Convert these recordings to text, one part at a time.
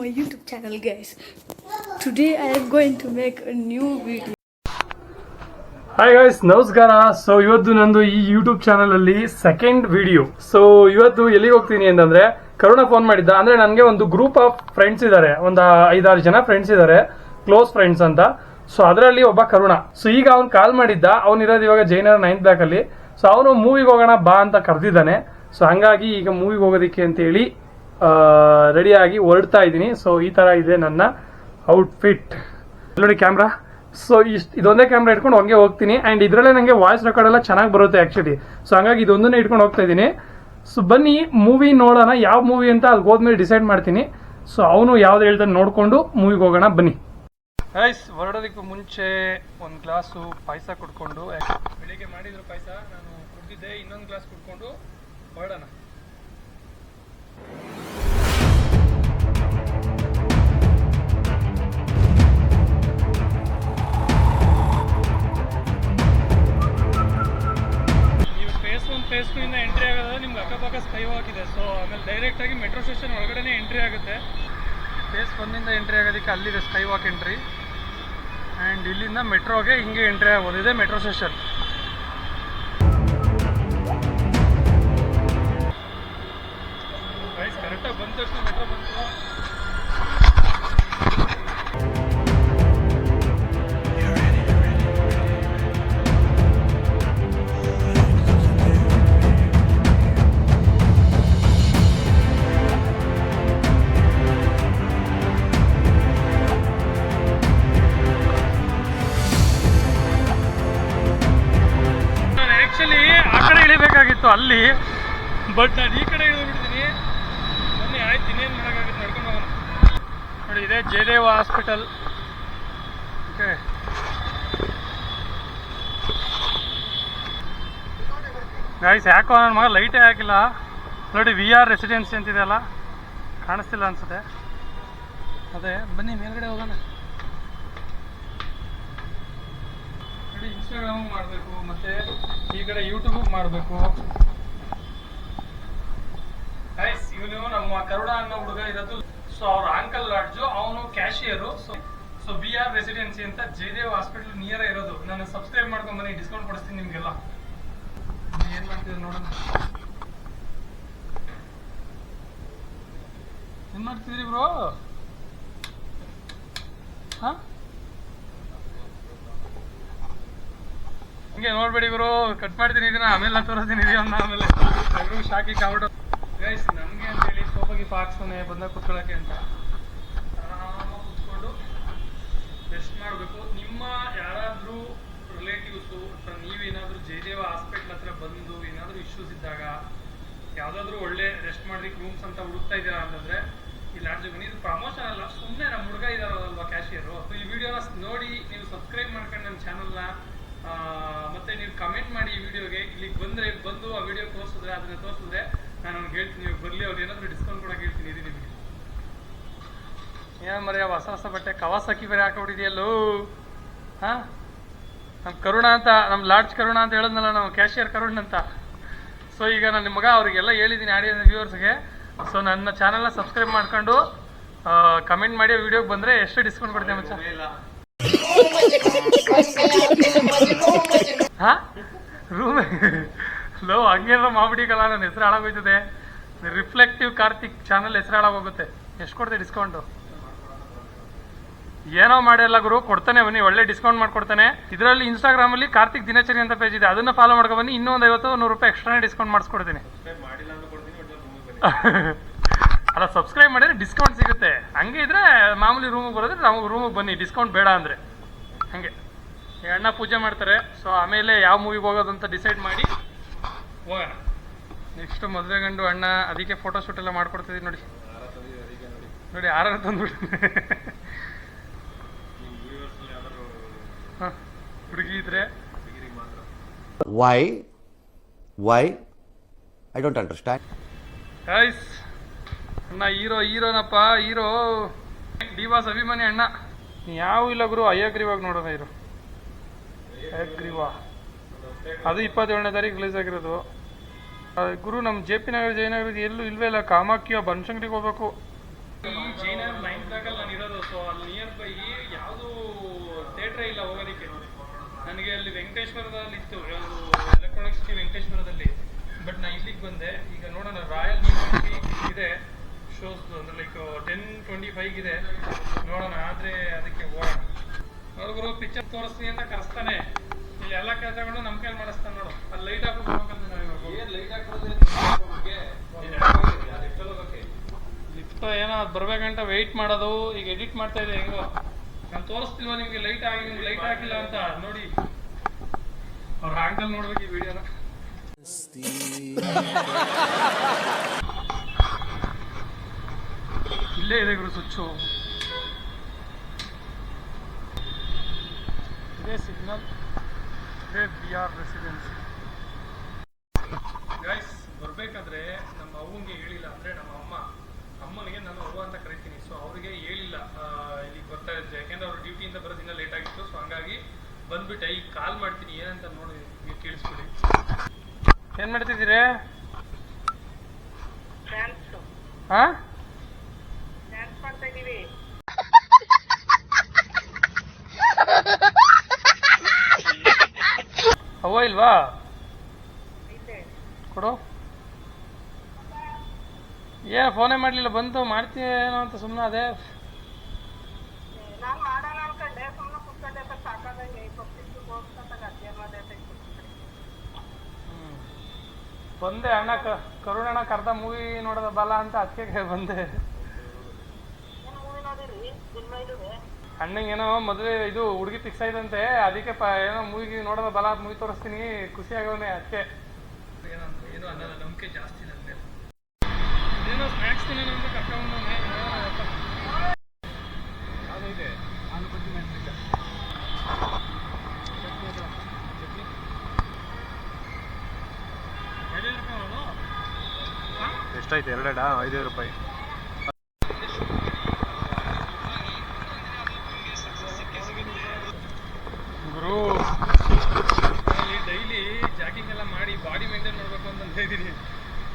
my YouTube channel, guys. Today I am going to make a new video. Hi guys, ನಮಸ್ಕಾರ. So ಇವತ್ತು ನಂದು ಈ YouTube channel ಅಲ್ಲಿ second video. So ಇವತ್ತು ಎಲ್ಲಿಗೆ ಹೋಗ್ತೀನಿ ಅಂತಂದ್ರೆ, ಕರುಣ ಫೋನ್ ಮಾಡಿದ್ದ. ಅಂದ್ರೆ ನನಗೆ ಒಂದು ಗ್ರೂಪ್ ಆಫ್ ಫ್ರೆಂಡ್ಸ್ ಇದಾರೆ, ಒಂದು 5-6 ಜನ ಫ್ರೆಂಡ್ಸ್ ಇದಾರೆ, ಕ್ಲೋಸ್ ಫ್ರೆಂಡ್ಸ್ ಅಂತ. ಸೊ ಅದರಲ್ಲಿ ಒಬ್ಬ ಕರುಣ. ಸೊ ಈಗ ಅವ್ನು ಕಾಲ್ ಮಾಡಿದ್ದ. ಅವ್ನಿರೋದು ಇವಾಗ ಜೈನರ್ 9th ಬ್ಲಾಕ್ ಅಲ್ಲಿ. ಸೊ ಅವನು ಮೂವಿಗೆ ಹೋಗೋಣ ಬಾ ಅಂತ ಕರೆದಿದ್ದಾನೆ. ಸೊ ಹಂಗಾಗಿ ಈಗ ಮೂವಿಗೆ ಹೋಗೋದಕ್ಕೆ ಅಂತ ಹೇಳಿ ರೆಡಿಯಾಗಿ ಹೊರಡ್ತಾ ಇದ್ದೀನಿ. ಸೊ ಈ ತರ ಇದೆ ನನ್ನ ಔಟ್ಫಿಟ್. ನೋಡಿ ಕ್ಯಾಮ್ರಾ. ಸೊ ಇದೊಂದೇ ಕ್ಯಾಮ್ರಾ ಇಟ್ಕೊಂಡು ಹಂಗೆ ಹೋಗ್ತೀನಿ. ಅಂಡ್ ಇದ್ರಲ್ಲೇ ನನಗೆ ವಾಯ್ಸ್ ರೆಕಾರ್ಡ್ ಎಲ್ಲ ಚೆನ್ನಾಗಿ ಬರುತ್ತೆ ಆಕ್ಚುಲಿ. ಸೊ ಹಂಗಾಗಿ ಇದೊಂದನ್ನೇ ಇಟ್ಕೊಂಡು ಹೋಗ್ತಾ ಇದ್ದೀನಿ. ಸೊ ಬನ್ನಿ ಮೂವಿ ನೋಡೋಣ. ಯಾವ ಮೂವಿ ಅಂತ ಅಲ್ಲಿ ಹೋದ್ಮೇಲೆ ಡಿಸೈಡ್ ಮಾಡ್ತೀನಿ. ಸೊ ಅವನು ಯಾವ್ದು ಹೇಳ್ತಾನೆ ನೋಡ್ಕೊಂಡು ಮೂವಿಗೆ ಹೋಗೋಣ, ಬನ್ನಿ. ಗೈಸ್, ಹೊರಡೋದಕ್ಕೂ ಮುಂಚೆ ಒಂದು ಗ್ಲಾಸು ಪಾಯಸ ಕುಡ್ಕೊಂಡು, ಬೆಳಿಗ್ಗೆ ಮಾಡಿದ್ರು ಪಾಯಸ ನಾನು ಕುಡ್ದಿದ್ದೆ, ಇನ್ನೊಂದು ಗ್ಲಾಸ್ ಕುಡ್ಕೊಂಡು ಹೊರಡೋಣ. ಫೇಸ್ 2 ಇಂದ ಎಂಟ್ರಿ ಆಗೋದ್ರೆ ನಿಮ್ಗೆ ಅಕ್ಕಪಕ್ಕ ಸ್ಕೈ ವಾಕ್ ಇದೆ. ಸೊ ಆಮೇಲೆ ಡೈರೆಕ್ಟ್ ಆಗಿ ಮೆಟ್ರೋ ಸ್ಟೇಷನ್ ಒಳಗಡೆ ಎಂಟ್ರಿ ಆಗುತ್ತೆ. ಫೇಸ್ 1 ಇಂದ ಎಂಟ್ರಿ ಆಗೋದಕ್ಕೆ ಅಲ್ಲಿದೆ ಸ್ಕೈ ವಾಕ್ ಎಂಟ್ರಿ. ಆ್ಯಂಡ್ ಇಲ್ಲಿಂದ ಮೆಟ್ರೋಗೆ ಹಿಂಗೆ ಎಂಟ್ರಿ ಆಗ್ಬೋದು. ಇದೆ ಮೆಟ್ರೋ ಸ್ಟೇಷನ್. ಕರೆಕ್ಟಾಗಿ ಬಂದ ತಕ್ಷಣ ಮೆಟ್ರೋ ಬಂತು. ಆ ಕಡೆ ಇಳಿಬೇಕಾಗಿತ್ತು ಅಲ್ಲಿ, ಬಟ್ ನಾನು ಈ ಕಡೆ ಇಳಿದ್ಬಿಡ್ತೀನಿ. ಬನ್ನಿ, ಆಯ್ತು, ಇನ್ನೇನು ಮಾಡೋಕ್ಕಾಗುತ್ತೆ, ನಡ್ಕೊಂಡು ಹೋಗೋಣ. ನೋಡಿ, ಇದೆ ಜಯದೇವ ಹಾಸ್ಪಿಟಲ್. ಓಕೆ, ಗೈಸ್, ಯಾಕೋ ನನ್ನ ಮಗ ಲೈಟೇ ಹಾಕಿಲ್ಲ. ನೋಡಿ, VR ರೆಸಿಡೆನ್ಸಿ ಅಂತಿದೆ ಅಲ್ಲ, ಕಾಣಿಸ್ತಿಲ್ಲ ಅನ್ಸುತ್ತೆ. ಅದೇ, ಬನ್ನಿ ಮೇಲ್ಗಡೆ ಹೋಗೋಣ. ನೋಡಿ, ಇನ್ಸ್ಟಾಗ್ರಾಮು ಮಾಡಬೇಕು, ಮತ್ತೆ ಈ ಕಡೆ ಯೂಟ್ಯೂಬ್ ಮಾಡಬೇಕು. ಗೈಸ್, ಇವನು ನಮ್ಮ ಕರುಣ ಅನ್ನೋ ಹುಡುಗ ಇರೋದು. ಸೊ ಅವ್ರ ಅಂಕಲ್ ಲಾಡ್ಜು, ಅವನು ಕ್ಯಾಶಿಯರು. ಸೊ VR ರೆಸಿಡೆನ್ಸಿ ಅಂತ ಜಯದೇವ್ ಹಾಸ್ಪಿಟಲ್ ನಿಯರ್ ಇರೋದು. ನಾನು ಸಬ್ಸ್ಕ್ರೈಬ್ ಮಾಡ್ಕೊಂಡು ಬನ್ನಿ, ಡಿಸ್ಕೌಂಟ್ ಕೊಡಿಸ್ತೀನಿ ನಿಮ್ಗೆಲ್ಲ. ಏನ್ ಮಾಡ್ತಿದ್ರು ನೋಡೋಣ. ಏನ್ ಮಾಡ್ತಿದ್ರಿ ಬ್ರೋ? ಹಾ, ಹಿಂಗೆ ನೋಡ್ಬೇಡಿ ಗುರು, ಕಟ್ ಮಾಡ್ತೀನಿ ಇದನ್ನ, ಆಮೇಲೆ ತೋರಿಸ್ತೀನಿ ಇದನ್ನ. ಆಮೇಲೆ ಎಲ್ರಿಗೂ ಶಾಕಿ ಕಾಬಿಟ್ಟು. ಗೈಸ್, ನಮಗೆ ಅಂತೇಳಿ ಸೋಫಾ ಗಿಫ್ ಹಾಕ್ಸೋನೆ ಬಂದಾಗ ಕುತ್ಕೊಳ್ಳೋಕ್ಕೆ ಅಂತ ಆರಾಮಾಗಿ ಕುತ್ಕೊಂಡು ರೆಸ್ಟ್ ಮಾಡಬೇಕು. ನಿಮ್ಮ ಯಾರಾದರೂ ರಿಲೇಟಿವ್ಸು ಅಥವಾ ನೀವೇನಾದರೂ ಜಯದೇವ ಹಾಸ್ಪಿಟ್ಲ್ ಹತ್ರ ಬಂದು ಏನಾದರೂ ಇಶ್ಯೂಸ್ ಇದ್ದಾಗ, ಯಾವುದಾದ್ರೂ ಒಳ್ಳೆ ರೆಸ್ಟ್ ಮಾಡೋದಕ್ಕೆ ರೂಮ್ಸ್ ಅಂತ ಹುಡುಕ್ತಾ ಇದ್ದೀರಾ ಅಂತಂದರೆ ಈ ಲಾಡ್ಜ್ ಬನ್ನಿ. ಇದು ಪ್ರಮೋಷನ್ ಅಲ್ಲ, ಸುಮ್ಮನೆ ನಮ್ಮ ಹುಡುಗ ಇದ್ದಾರಲ್ವಾ ಕ್ಯಾಶಿಯರು. ಈ ವಿಡಿಯೋನ ನೋಡಿ ನೀವು ಸಬ್ಸ್ಕ್ರೈಬ್ ಮಾಡ್ಕೊಂಡು ನನ್ನ ಚಾನಲ್ನ, ಮತ್ತೆ ನೀವು ಕಮೆಂಟ್ ಮಾಡಿ ಈ ವಿಡಿಯೋಗೆ. ಇಲ್ಲಿಗೆ ಬಂದು ಆ ವಿಡಿಯೋ ತೋರಿಸಿದ್ರೆ, ಅದನ್ನ ತೋರಿಸಿದ್ರೆ ನಾನು ಅವ್ನಿಗೆ ಹೇಳ್ತೀನಿ, ನೀವು ಬರಲಿ, ಅವ್ರು ಏನಾದರೂ ಡಿಸ್ಕೌಂಟ್ ಕೊಡೋಕೆ ಹೇಳ್ತೀನಿ. ಇದು ನಿಮಗೆ ಏನು ಮರ್ಯ, ಹೊಸ ಹೊಸ ಬಟ್ಟೆ ಕವಾಸಕಿ ಬೇರೆ ಹಾಕೊಬಿಟ್ಟಿದೆಯಲ್ಲೋ. ಹಾಂ, ನಮ್ಮ ಕರುಣ ಅಂತ, ನಮ್ಮ ಲಾಡ್ಜ್ ಕರುಣ ಅಂತ ಹೇಳಿದ್ನಲ್ಲ, ನಮ್ಮ ಕ್ಯಾಶಿಯರ್ ಕರುಣ್ ಅಂತ. ಸೊ ಈಗ ನನ್ನ ಮಗ ಅವರಿಗೆಲ್ಲ ಹೇಳಿದ್ದೀನಿ, ಆಡಿಯನ್ಸ್ ವ್ಯೂವರ್ಸ್ಗೆ. ಸೊ ನನ್ನ ಚಾನಲ್ನ ಸಬ್ಸ್ಕ್ರೈಬ್ ಮಾಡ್ಕೊಂಡು ಕಮೆಂಟ್ ಮಾಡಿ ವಿಡಿಯೋಗೆ ಬಂದರೆ ಎಷ್ಟು ಡಿಸ್ಕೌಂಟ್ ಕೊಡ್ತೇವೆ ಮಚ್ಚ? ಹಾ, ರೂಮ್ ಲೋ ಹಂಗೇನಾರ ಮಾಡ್ಬಿಟ್ಟಿಕಲ್ಲ, ನನ್ನ ಹೆಸರು ಹಾಳಾಗೋಯ್ತದೆ. ರಿಫ್ಲೆಕ್ಟಿವ್ ಕಾರ್ತಿಕ್ ಚಾನಲ್ ಹೆಸರು ಹಾಳಾಗೋಗುತ್ತೆ. ಎಷ್ಟು ಕೊಡ್ತೆ ಡಿಸ್ಕೌಂಟು? ಏನೋ ಮಾಡಿಲ್ಲ ಗುರು, ಕೊಡ್ತಾನೆ ಬನ್ನಿ, ಒಳ್ಳೆ ಡಿಸ್ಕೌಂಟ್ ಮಾಡ್ಕೊಡ್ತಾನೆ. ಇದರಲ್ಲಿ ಇನ್ಸ್ಟಾಗ್ರಾಮಲ್ಲಿ ಕಾರ್ತಿಕ್ ದಿನಚರಿ ಅಂತ ಪೇಜ್ ಇದೆ, ಅದನ್ನ ಫಾಲೋ ಮಾಡ್ಕೊ ಬನ್ನಿ. ಇನ್ನೂ ಒಂದು 50-100 ರೂಪಾಯಿ ಎಕ್ಸ್ಟ್ರಾನೇ ಡಿಸ್ಕೌಂಟ್ ಮಾಡಿಸ್ಕೊಡ್ತೀನಿ. ಅಲ್ಲ, ಸಬ್ಸ್ಕ್ರೈಬ್ ಮಾಡಿದ್ರೆ ಡಿಸ್ಕೌಂಟ್ ಸಿಗುತ್ತೆ. ಹಂಗೆ ಇದ್ರೆ ಮಾಮೂಲಿ ರೂಮಿಗೆ ಬರೋದ್ರೆ ನಾವು ರೂಮಿಗೆ ಬನ್ನಿ, ಡಿಸ್ಕೌಂಟ್ ಬೇಡ ಅಂದರೆ. ಹಾಗೆ ಅಣ್ಣ ಪೂಜೆ ಮಾಡ್ತಾರೆ. ಸೊ ಆಮೇಲೆ ಯಾವ ಮೂವಿಗೆ ಹೋಗೋದು ಅಂತ ಡಿಸೈಡ್ ಮಾಡಿ ಹೋಗೋಣ. ನೆಕ್ಸ್ಟ್ ಮದುವೆ ಗಂಡು ಅಣ್ಣ, ಅದಕ್ಕೆ ಫೋಟೋ ಶೂಟ್ ಎಲ್ಲ ಮಾಡ್ಕೊಡ್ತಿದ್ದೀವಿ. ನೋಡಿ ನೋಡಿ, ಆರಾರು ತಂದ್ಬಿಟ್ಟು. ಹಾಂ, ಹುಡುಗಿ ಇದ್ರೆ why I don't understand. Guys, ಅಣ್ಣ ಹೀರೋನಪ್ಪ, ಹೀರೋ ಡಿವಾಸ್ ಅಭಿಮಾನಿ ಅಣ್ಣ. ಯಾವ ಇಲ್ಲ ಗುರು, ಅಯ್ಯಗ್ರೀವಾಗ ನೋಡೋಣ. ಇರು ಅಯ್ಯಗ್ರೀವಾ, ಅದು 27ನೇ ತಾರೀಕು ರಿಲೀಸ್ ಆಗಿರೋದು. ಗುರು ನಮ್ಮ JP ನಗರ ಜಯನಗರದ ಎಲ್ಲೂ ಇಲ್ವೇ ಇಲ್ಲ. ಕಾಮಾಖ್ಯ ಬನಶಂಕರಿಗೆ ಹೋಗ್ಬೇಕು. ಈ ಜಯನಗರ 9 ನನಗೆ ಅಲ್ಲಿ ವೆಂಕಟೇಶ್ವರದಲ್ಲಿ ಇತ್ತು ಯಾವುದು ಎಲೆಕ್ಟ್ರಾನಿಕ್ ಸಿಟಿ ವೆಂಕಟೇಶ್ವರದಲ್ಲಿ, ಬಟ್ ನಾ ಇಲ್ಲಿಗೆ ಬಂದೆ. ಈಗ ನೋಡೋಣ, ರಾಯಲ್ ಇದೆ ಶೋಸ್ ಅಂದ್ರೆ ಲೈಕ್ 10:25 ಇದೆ, ನೋಡೋಣ. ಆದರೆ ಅದಕ್ಕೆ ಹೋಗೋಣ. ನೋಡಿದ್ರು ಪಿಕ್ಚರ್ ತೋರಿಸ್ತೀನಿ ಅಂತ ಕರೆಸ್ತಾನೆ, ಇಲ್ಲಿ ಎಲ್ಲ ಕೆಲಸಗಳು ನಮ್ಮ ಕೈಲಿ ಮಾಡಿಸ್ತಾನೆ. ನೋಡು ಅಲ್ಲಿ ಲೈಟ್ ಹಾಕೋಬೇಕಂತ ಲಿಫ್ಟ್ ಏನೋ ಅದು ಬರ್ಬೇಕಂತ ವೆಯ್ಟ್ ಮಾಡೋದು. ಈಗ ಎಡಿಟ್ ಮಾಡ್ತಾ ಇದೆ ಹೆಂಗೋ, ನಾನು ತೋರಿಸ್ತಿಲ್ವಾ ನಿಮ್ಗೆ ಲೈಟ್ ಹಾಕಿಲ್ಲ ಅಂತ ನೋಡಿ. ಅವ್ರ ಆಂಗಲ್ ನೋಡ್ಬೇಕು ಈ ವಿಡಿಯೋನ. ಇಲ್ಲೇ ಇದೆ ಗುರು ಸ್ವಿಚ್ಚು, ಇದೇ ಸಿಗ್ನಲ್, ಇದೇ BR ರೆಸಿಡೆನ್ಸಿ. ಗೈಸ್ ಬರ್ಬೇಕಾದ್ರೆ ನಮ್ಮ ಅವ್ವನಿಗೆ ಹೇಳಿಲ್ಲ, ಅಂದ್ರೆ ನಮ್ಮ ಅಮ್ಮನಿಗೆ ನಾನು ಅವ್ವ ಅಂತ ಕರಿತೀನಿ. ಸೊ ಅವರಿಗೆ ಹೇಳಿಲ್ಲ ಇಲ್ಲಿಗೆ ಬರ್ತಾ ಇದ್ದೆ, ಯಾಕೆಂದ್ರೆ ಅವ್ರು ಡ್ಯೂಟಿಯಿಂದ ಬರೋದಿನ ಲೇಟ್ ಆಗಿತ್ತು. ಸೊ ಹಂಗಾಗಿ ಬಂದ್ಬಿಟ್ಟೆ. ಈಗ ಕಾಲ್ ಮಾಡ್ತೀನಿ, ಏನಂತ ನೋಡಿ ನೀವು ಕೇಳಿಸ್ಬಿಡಿ. ಏನ್ ಮಾಡ್ತಿದ್ದೀರಿ? ಹಾ ಅವ್ವ ಇಲ್ವಾ? ಕೊಡು. ಏನು ಫೋನೇ ಮಾಡಲಿಲ್ಲ, ಬಂತು ಮಾಡ್ತೀವಿ ಏನೋ ಅಂತ ಸುಮ್ಮನೆ ಅದೇ. ಬಂದೆ ಅಣ್ಣ, ಕರುಣಣ್ಣ ಕರ್ದ ಮೂವಿ ನೋಡೋದ ಬಲ ಅಂತ ಅದಕ್ಕೆ ಬಂದೆ. ಅಣ್ಣಂಗೆ ಏನೋ ಮದುವೆ ಇದು ಹುಡುಗಿ ಫಿಕ್ಸ್ ಆಯ್ತಂತೆ, ಅದಕ್ಕೆ ಏನೋ ಮೂವಿಗೆ ನೋಡೋದ ಬಲ ಅಂತ ಮೂವಿ ತೋರಿಸ್ತೀನಿ, ಖುಷಿ ಆಗೋನೆ ಅದಕ್ಕೆ. ಏನೋ ಅನ್ನೋದ ನಂಬಿಕೆ ಜಾಸ್ತಿ ನನಗೆ. ಏನೋ ಸ್ನ್ಯಾಕ್ಸ್ ತಿನ್ನೋಣ ಅಂತ ಕರ್ಕೊಂಡು ಯಾವುದೋ ಇದೆ ಆಲೂ ಬಜ್ಜಿ ಮೆಣಸಿನ್ಕಾಯಿ ಎಷ್ಟಾಯ್ತು? 5 ರೂಪಾಯಿ. ಗುರು ಡೈಲಿ ಜಾಗಿಂಗ್ ಎಲ್ಲ ಮಾಡಿ ಬಾಡಿ ಮೇಂಟೈನ್ ಮಾಡಬೇಕು ಅಂತ ಇದ್ದೀನಿ.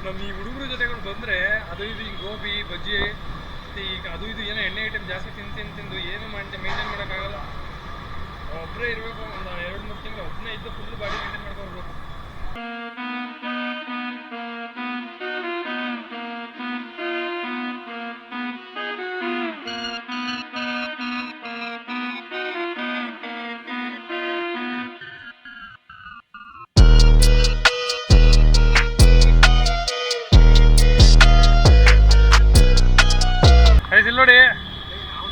ನಮ್ಮ ಈ ಹುಡುಗರ ಜೊತೆಗಳು ಬಂದರೆ ಅದು ಇದು ಹಿಂಗೆ ಗೋಬಿ ಬಜ್ಜಿ ಈಗ ಅದು ಇದು ಏನೋ ಎಣ್ಣೆ ಐಟಮ್ ಜಾಸ್ತಿ ತಿಂದು ಏನು ಮೇಂಟೈನ್ ಮಾಡೋಕ್ಕಾಗಲ್ಲ. ಒಬ್ಬರೇ ಇರಬೇಕು, ಒಂದು 2-3 ತಿಂಗಳು ಒಬ್ಬನೇ ಇದ್ದು ಫುಲ್ ಬಾಡಿ ಮೇಂಟೈನ್ ಮಾಡ್ಕೊಳ್ಬೇಕು. ಇಲ್ಲಿ ನೋಡಿ,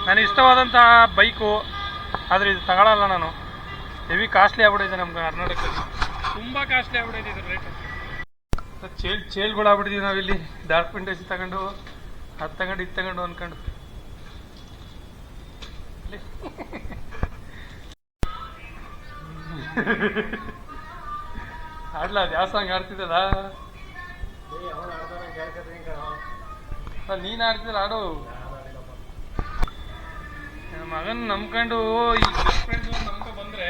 ನನಗೆ ಇಷ್ಟವಾದಂಥ ಬೈಕು, ಆದರೆ ಇದು ತಗೊಳ್ಳಲ್ಲ ನಾನು. ಹೆವಿ ಕಾಸ್ಟ್ಲಿ ಆಗ್ಬಿಟ್ಟಿದೆ ನಮ್ಮ ಕರ್ನಾಟಕದಲ್ಲಿ, ತುಂಬ ಕಾಸ್ಟ್ಲಿ ಆಗ್ಬಿಟ್ಟಿದೆ ಇದ್ರ ರೇಟ್. ಚೇಲ್ಗಳು ಆಗ್ಬಿಟ್ಟಿದ್ದೀವಿ ನಾವಿಲ್ಲಿ, ಡಾರ್ಕ್ ಫೆಂಟಸಿ ತಗೊಂಡು ಅದು ತಗೊಂಡು ಇದು ತಗೊಂಡು ಅನ್ಕೊಂಡು. ಆಡ್ಲ ಅದು ಯಾವ ಸಾಂಗ್ ಆಡ್ತಿದ್ದಲ್ಲ? ನೀನು ಆಡ್ತಿಲ್ಲ, ಆಡು. ಮಗನ್ ನಂಬ್ಕೊಂಡು ಈ ಬೆಸ್ಟ್ ಫ್ರೆಂಡ್ಸ್ ನಂಬ್ಕೊ ಬಂದ್ರೆ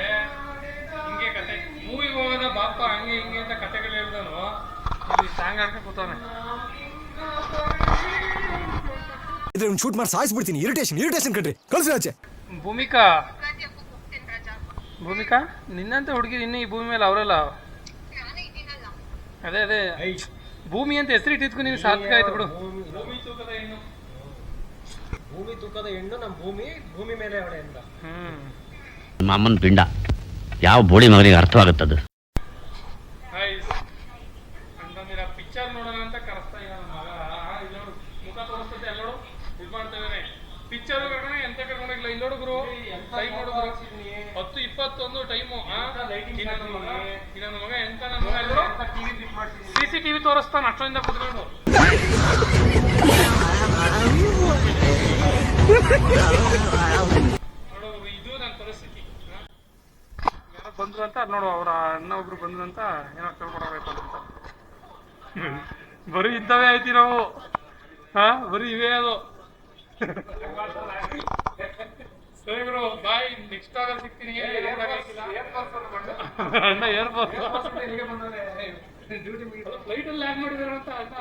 ಹಿಂಗೆ ಕತೆ. ಮೂವಿಗೆ ಹೋಗೋದ ಬಾಪ ಹಂಗೆ ಹಿಂಗೆ ಅಂತ ಕತೆಗಳು ಹೇಳ್ದನು, ಇಲ್ಲಿ ಸಾಂಗ್ ಆಡ್ಕೊಂಡು ಕೂತವನೆ. ಶೂಟ್ ಮಾಡಿ ಸಾಯಿಸ್ಬಿಡ್ತೀನಿ. ಇರಿಟೇಷನ್ ಕಣ್ರಿ, ಕಳ್ಸಿ ಆಚೆ. ಭೂಮಿಕಾ ನಿನ್ನಂತ ಹುಡುಗಿ ಇನ್ನು ಈ ಭೂಮಿ ಮೇಲೆ ಅವರಲ್ಲ. ಅದೇ ಭೂಮಿ ಅಂತ ಹೆಸರಿಟ್ಟಿದ್ಕು ನೀನು ಸಾರ್ಥಕ ಆಯ್ತು ಬಿಡು. ಭೂಮಿ ತೂಕದ ಹೆಣ್ಣು ನಮ್ಮ ಭೂಮಿ ಮೇಲೆ ಅವಳೆ ಅಂತ. ಮಾಮನ್ ಪಿಂಡ ಯಾವ ಬೋಳಿ ಮಗನಿಗೆ ಅರ್ಥವಾಗುತ್ತದು. ಪಿಕ್ಚರ್ ನೋಡೋಣ ಅಂತ ಕರೆಸ್ತಾ ಇಲ್ಲ ನನ್ನ ಮಗ. ಇಲ್ಲೋಡು ಮುಖ ತೋರಿಸ್ತದೆ, ಎಲ್ಲೋಡು ಇದು ಮಾಡ್ತೇವೆ. ಪಿಕ್ಚರ್ ಕರ್ಕೊಂಡು ಎಂತ ಕರ್ಕೊಂಡಿಲ್ಲ. ಇಲ್ಲೋಡು ಗುರು, ಟೈಮ್ ನೋಡಿದ್ರು 10:21 ಟೈಮು. ನನ್ನ ಮಗ ಎಂತ ನನ್ನ ಮಗ CCTV ತೋರಿಸ್ತಾನೆ ಅಷ್ಟೊಂದಿಂದ ಕುತ್ಕೊಂಡು. ನೋಡು ಇದು ನನ್ನ ಪರಿಸ್ಥಿತಿ. ಯಾರೋ ಬಂದ್ರು ಅಂತ ನೋಡು, ಅವ್ರ ಅಣ್ಣ ಒಬ್ರು ಬಂದ್ರು ಅಂತ ಏನೋ ಕೇಳ್ಕೊಡಬೇಕು ಅಂತ. ಬರೀ ಇಂಥವೇ ಆಯ್ತಿ ನಾವು. ಬರೀ ಇವೇ ಅದು. ಸರಿ ಗುರು, ಬಾಯ್. ನೆಕ್ಸ್ಟ್ ಆಗಲ್ಲಿ ಸಿಗ್ತೀನಿ. ಅಣ್ಣ ಏರ್ಫೋರ್ಸ್ ಫ್ಲೈಟ್ ಅಲ್ಲಿ ಲ್ಯಾಂಡ್ ಮಾಡಿದಾರೆ ಅಂತ ಅಣ್ಣ.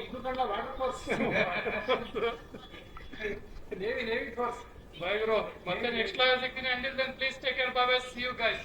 ಇದು ಕಂಡ water force. Navy force. Bye bro. ಮತ್ತೆ ನೆಕ್ಸ್ಟ್ ಲೈವ್ ಸಿಗ್ತೀನಿ. Until then please take care. Bye bye. See you guys.